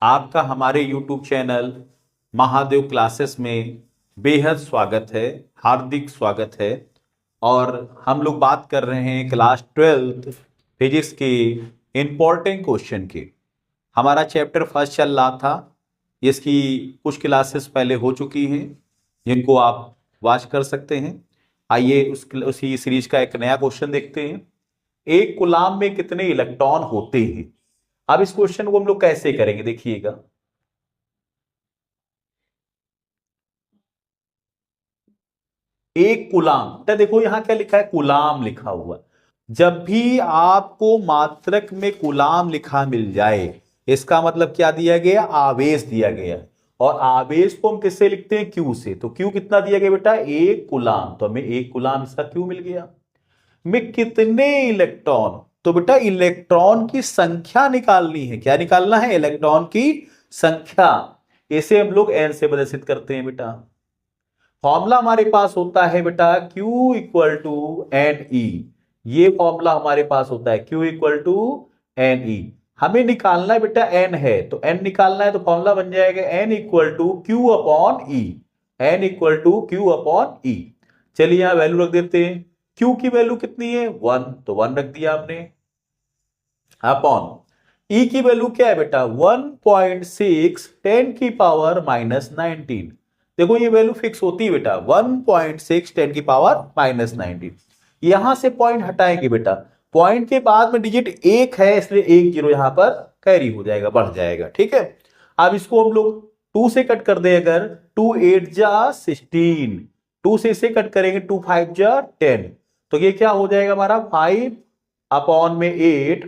आपका हमारे YouTube channel Mahadev classes में बेहद स्वागत है, हार्दिक स्वागत है। और हम लोग बात कर रहे हैं क्लास 12th फिजिक्स के इम्पोर्टेंट क्वेश्चन की। हमारा चैप्टर फर्स्ट चल रहा था, इसकी कुछ क्लासेस पहले हो चुकी हैं जिनको आप वॉच कर सकते हैं। आइए उसी सीरीज का एक नया क्वेश्चन देखते हैं। एक कूलाम में कितने इलेक्ट्रॉन होते हैं? अब इस क्वेश्चन को हम लोग कैसे करेंगे, देखिएगा। एक कूलाम, तो देखो यहां क्या लिखा है, कूलाम लिखा हुआ। जब भी आपको मात्रक में कूलाम लिखा मिल जाए, इसका मतलब क्या दिया गया, आवेश दिया गया। और आवेश को हम किससे लिखते हैं, क्यू से। तो क्यू कितना दिया गया बेटा, एक कूलाम। तो हमें एक कूलाम इसका क्यू मिल गया। में कितने इलेक्ट्रॉन, तो बेटा इलेक्ट्रॉन की संख्या निकालनी है। क्या निकालना है, इलेक्ट्रॉन की संख्या। इसे हम लोग एन से प्रदर्शित करते हैं बेटा। फॉर्मूला हमारे पास होता है बेटा Q equal to N E. ये फॉर्मूला हमारे पास होता है Q equal to N E. हमें निकालना है बेटा n है, तो n निकालना है, तो फॉर्मूला बन जाएगा n equal to Q upon E. N equal to Q upon E. चलिए यहां वैल्यू रख देते हैं। Q की वैल्यू कितनी है, 1, तो 1 रख दिया हमने। अपॉन E की वैल्यू क्या है बेटा, 1.6 10 की पावर माइनस 19। देखो ये वैल्यू फिक्स होती है बेटा, 1.6 10 की पावर माइनस 19। यहां से पॉइंट हटाएंगे बेटा, पॉइंट के बाद में डिजिट 1 है, इसलिए 1 0 यहां पर कैरी हो जाएगा, बढ़ जाएगा। ठीक है, अब इसको हम लोग 2 से कट कर दे। अगर 2 8 जा 16, 2 से इसे कट करेंगे, 2 5 जा 10, तो ये क्या हो जाएगा हमारा 5 अपॉन में 8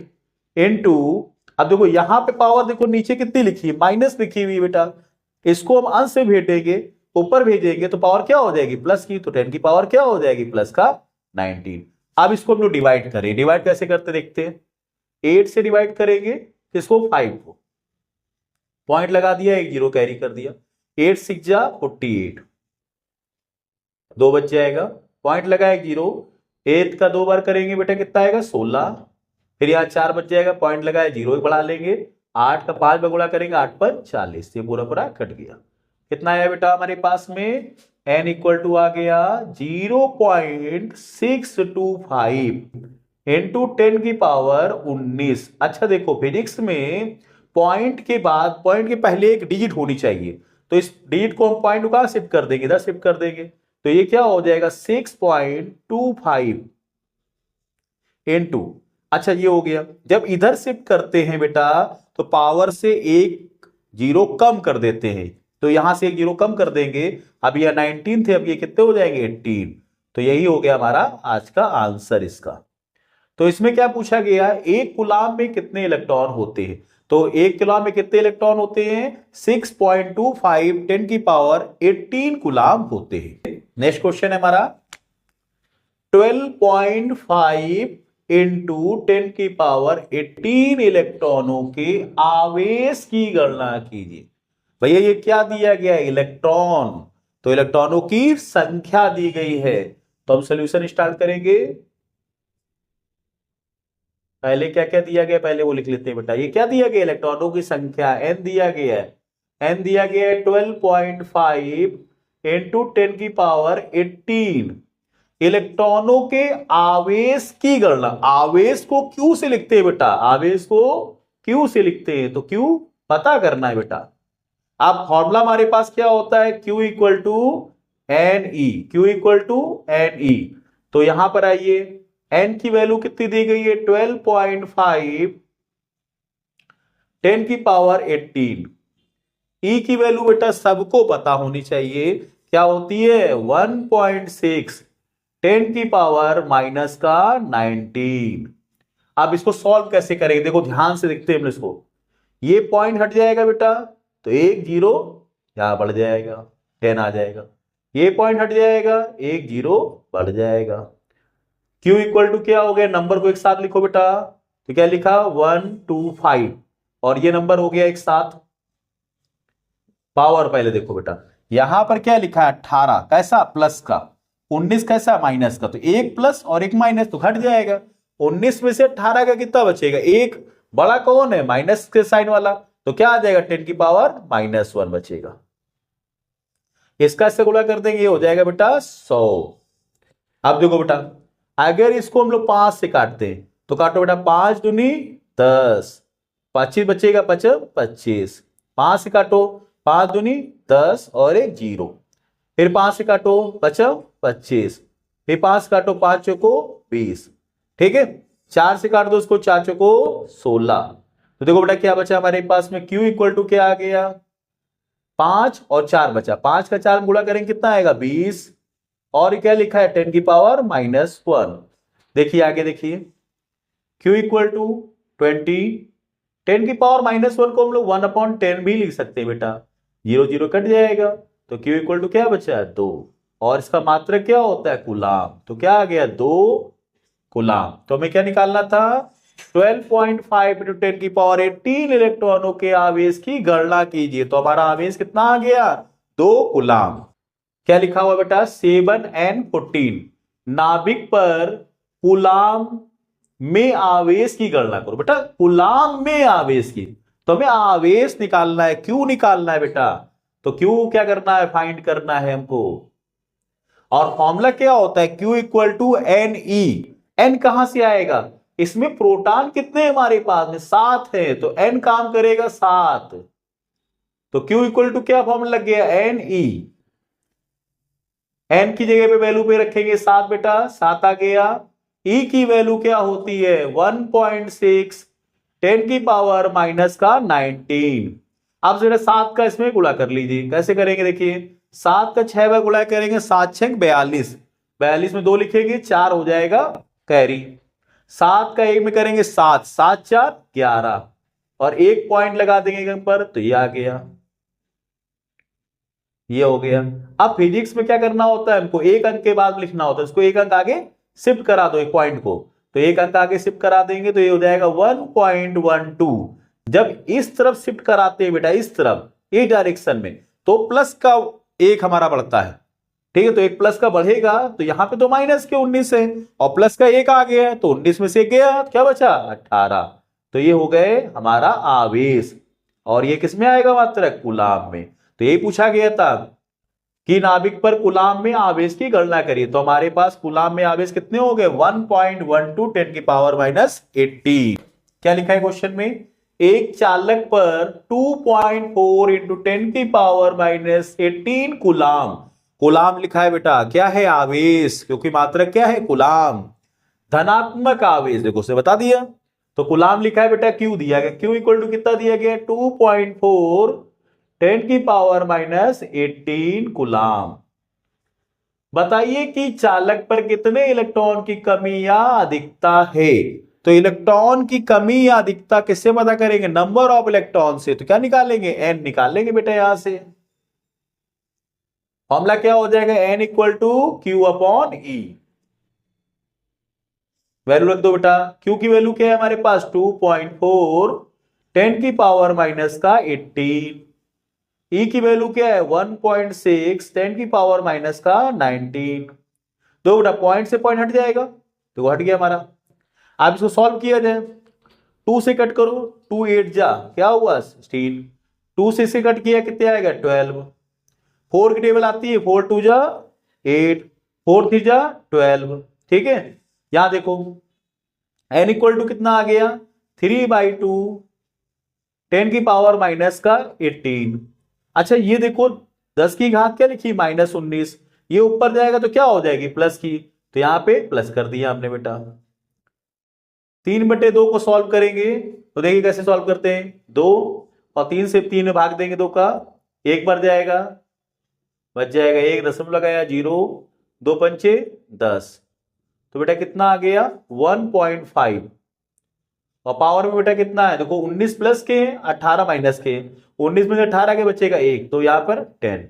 इनटू। अब देखो यहां पे पावर देखो नीचे कितनी लिखी है, माइनस लिखी हुई बेटा। इसको हम अंश से भेजेंगे, ऊपर भेजेंगे, तो पावर क्या हो जाएगी, प्लस की। तो 10 की पावर क्या हो जाएगी, प्लस का 19। अब इसको हम लोग डिवाइड करें। डिवाइड कैसे करते देखते हैं। 8 से डिवाइड करेंगे इसको 5 को, पॉइंट लगा दिया, 1 0 कैरी कर दिया। 8 6 जा 48, 2 बच जाएगा, पॉइंट लगा 1 0। 8 का 2 बार करेंगे बेटा कितना आएगा, 16। फिर यहाँ 4 बच जाएगा, पॉइंट लगाया 0 बढ़ा लेंगे। 8 का 5 में गुणा करेंगे, 8 पर 40। ये पूरा पूरा कट गया। कितना आया बेटा हमारे पास में, n इक्वल टू आ गया 0.625 इंटू 10 की पावर 19। अच्छा देखो फिजिक्स में पॉइंट के बाद, पॉइंट के पहले एक डिजिट होनी चाहिए, तो इस डिजिट को हम पॉइंट कहां शिफ्ट कर देंगे, इधर शिफ्ट कर देंगे। तो ये क्या हो जाएगा 6.25 इंटू। अच्छा ये हो गया। जब इधर शिफ्ट करते हैं बेटा, तो पावर से एक 0 कम कर देते हैं, तो यहां से 1 0 कम कर देंगे। अब ये 19 थे, अब ये कितने हो जाएंगे 18। तो यही हो गया हमारा आज का आंसर इसका। तो इसमें क्या पूछा गया, एक कूलाम में कितने इलेक्ट्रॉन होते हैं। तो एक कूलाम में कितने इलेक्ट्रॉन होते हैं, 6.25 10 की पावर 18 कूलाम होते हैं। नेक्स्ट क्वेश्चन है हमारा 12.5 इंटू 10 की पावर 18 इलेक्ट्रॉनों के आवेश की गणना कीजिए। भैया ये क्या दिया गया है, इलेक्ट्रॉन। तो इलेक्ट्रॉनों की संख्या दी गई है। तो हम सॉल्यूशन स्टार्ट करेंगे। पहले क्या क्या दिया गया, पहले वो लिख लेते हैं बेटा। ये क्या दिया गया, इलेक्ट्रॉनों की संख्या n दिया गया है। n दिया गया है 12.5 इंटू 10 की पावर 18 इलेक्ट्रॉनों के आवेश की गणना। आवेश को क्यू से लिखते हैं बेटा, आवेश को क्यू से लिखते हैं, तो क्यू पता करना है बेटा। अब फॉर्मूला हमारे पास क्या होता है, Q equal to N E. Q equal to N E. तो यहां पर आइए, n की वैल्यू कितनी दी गई है, 12.5 10 की पावर 18। E की वैल्यू बेटा सबको पता होनी चाहिए, क्या होती है 1.6 10 की पावर माइनस का 19। अब इसको सॉल्व कैसे करेंगे, देखो ध्यान से देखते हैं हम इसको। ये पॉइंट हट जाएगा बेटा, तो 1 0 यहां बढ़ जाएगा, 10 आ जाएगा। ये पॉइंट हट जाएगा, 1 0 बढ़ जाएगा। Q इक्वल टू क्या हो गया, नंबर को एक साथ लिखो बेटा। तो क्या लिखा 1 2 5, और ये नंबर हो गया एक साथ। पावर पहले देखो बेटा, यहां पर क्या लिखा है 18, कैसा प्लस का, 19 कैसा माइनस का। तो एक प्लस और एक माइनस, तो घट जाएगा। 19 में से 18 का कितना बचेगा, एक। बड़ा कौन है, माइनस के साइन वाला, तो क्या आ जाएगा 10 की पावर -1 बचेगा। इसका इससे गुणा कर देंगे, ये हो जाएगा बेटा 100। अब देखो बेटा, अगर इसको हम लोग 5 से काटते हैं तो काटो बेटा, 5 दूनी 10, 25 बचेगा, 25। 5 से काटो, 5 दूनी 10 और एक 0, फिर 5 से काटो, 25, फिर 5 से काटो, 5 चौको 20, ठीक है। 4 से काट दो उसको, 4 चौको 16। तो देखो बेटा क्या बचा हमारे पास में, Q इक्वल टू क्या आ गया, 5 और 4 बचा, 5 का 4 गुणा करेंगे कितना आएगा 20, और क्या लिखा है 10 की पावर -1। देखिए आगे देखिए, Q इक्वल टू 20, 10 की पावर -1 को हम लोग 1/10 भी लिख सकते हैं बेटा, 0 0 कट जाएगा, तो Q इक्वल टू क्या बचा 2, और इसका मात्रक क्या होता है कूलाम, तो क्या आ गया 2 कूलाम। तो हमें क्या निकालना था, 12.5 × 10 की पावर 18 इलेक्ट्रॉनों के आवेश की गणना कीजिए। तो हमारा आवेश कितना आ गया 2 कूलाम। क्या लिखा हुआ बेटा 7n14, नाभिक पर कूलाम में आवेश की गणना करो। बेटा कूलाम में आवेश की, तो हमें आवेश निकालना है, क्यों निकालना है बेटा, तो क्यों क्या करना है, फाइंड करना है हमको। और फॉर्मूला क्या होता है, Q equal to NE। N कहां से आएगा, इसमें प्रोटॉन कितने हमारे पास में 7 है, तो N काम करेगा 7, तो Q इक्वल टू क्या फॉर्मूला लग गया NE। N की जगह पे वैल्यू पे रखेंगे 7 बेटा, 7 आ गया। E की वैल्यू क्या होती है 1.6, 10 की पावर -19। अब जरा 7 का इसमें गुणा कर लीजिए, कैसे करेंगे देखिए, 7 का 6 बार गुणा करेंगे, 7 6 42, 42 में 2 लिखेंगे, 4 हो जाएगा कैरी। 7 का 1 में करेंगे 7, 7 4 11, और 1 पॉइंट लगा देंगे यहाँ पर, तो ये आ गया, ये हो गया। अब फिजिक्स में क्या करना होता है हमको, एक अंक के बाद लिखना होता है, इसको एक अंक आगे शिफ्ट करा दो, एक पॉइंट को, तो एक अंक आगे शिफ्ट करा देंगे, तो ये हो जाएगा 1.12। जब इस तरफ शिफ्ट कराते हैं बेटा, इस तरफ, इस डायरेक्शन में, तो प्लस का 1 हमारा बढ़ता है, ठीक है। तो एक प्लस का बढ़ेगा, तो यहां पे तो माइनस के 19 है, और प्लस का 1 आ गया, तो 19 में से गया, क्या बचा 18। तो ये हो गए हमारा आवेश, और ये किसमें आएगा मात्रक, कूलाम में। तो यही पूछा गया था कि नाभिक पर कूलाम में आवेश की गणना करिए। तो हमारे पास कूलाम में आवेश कितने हो गए 1.12 10 की पावर -18। क्या लिखा है क्वेश्चन में, एक चालक पर 2.4 × 10 की पावर -18 कूलाम, कूलाम लिखा है बेटा, क्या है आवेश, क्योंकि मात्रक क्या है कूलाम, धनात्मक आवेश, देखो उसे बता दिया। तो कूलाम लिखा है बेटा, क्यू दिया गया, क्यू इक्वल टू कितना दिया गया 2.4 10 की पावर -18 कूलाम। बताइए कि चालक पर कितने इलेक्ट्रॉन की कमी या अधिकता है। तो इलेक्ट्रॉन की कमी या अधिकता किससे पता करेंगे, नंबर ऑफ इलेक्ट्रॉन से। तो क्या निकालेंगे, n निकालेंगे बेटा, यहां से फॉर्मूला क्या हो जाएगा, n equal to Q/E। Value रख दो बेटा, Q की वैल्यू क्या है हमारे पास 2.4 10 की पावर -18, E की वैल्यू क्या है 1.6 10 की पावर -19। दो बेटा पॉइंट से पॉइंट हट जाएगा, तो हट गया हमारा। अब इसको सॉल्व किया जाए, 2 से कट करो, 2 8 जा क्या हुआ 16, 2 से इसे कट किया कितने आएगा 12, 4 की टेबल आती है, 4 2 जा 8, 4 3 जा 12, ठीक है। यहां देखो n इक्वल टू कितना आ गया 3/2 10 की पावर -18। अच्छा ये देखो 10 की घात क्या लिखी -19, ये ऊपर जाएगा तो क्या हो जाएगी प्लस की, तो यहां पे प्लस कर दिया हमने बेटा। 3/2 को सॉल्व करेंगे तो देखिए कैसे सॉल्व करते हैं, 2 और 3 से 3 में भाग देंगे 2 का, 1 बढ़ जाएगा, बच जाएगा 1, दशमलव लगाया 0, 2 पंचे 10, तो बेटा कितना आ गया 1.5, और पावर में बेटा कितना है देखो 19 प्लस के 18 माइनस के, 19 में से 18 के बचेगा 1, तो यहां पर 10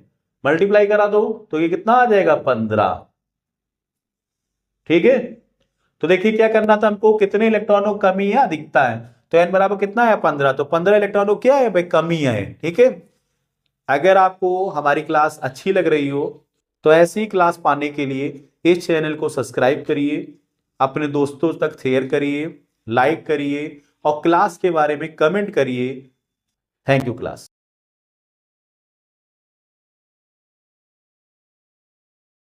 मल्टीप्लाई करा दो तो ये कितना आ जाएगा 15, ठीक है। तो देखिए क्या करना था हमको, कितने इलेक्ट्रॉनों की कमी है अधिकता है, तो n बराबर कितना है 15, तो 15 इलेक्ट्रॉनों क्या है भाई कमी है, ठीक है। अगर आपको हमारी क्लास अच्छी लग रही हो तो ऐसी क्लास पाने के लिए इस चैनल को सब्सक्राइब करिए, अपने दोस्तों तक शेयर करिए, लाइक करिए और क्लास के बारे में कमेंट करिए। Thank you class.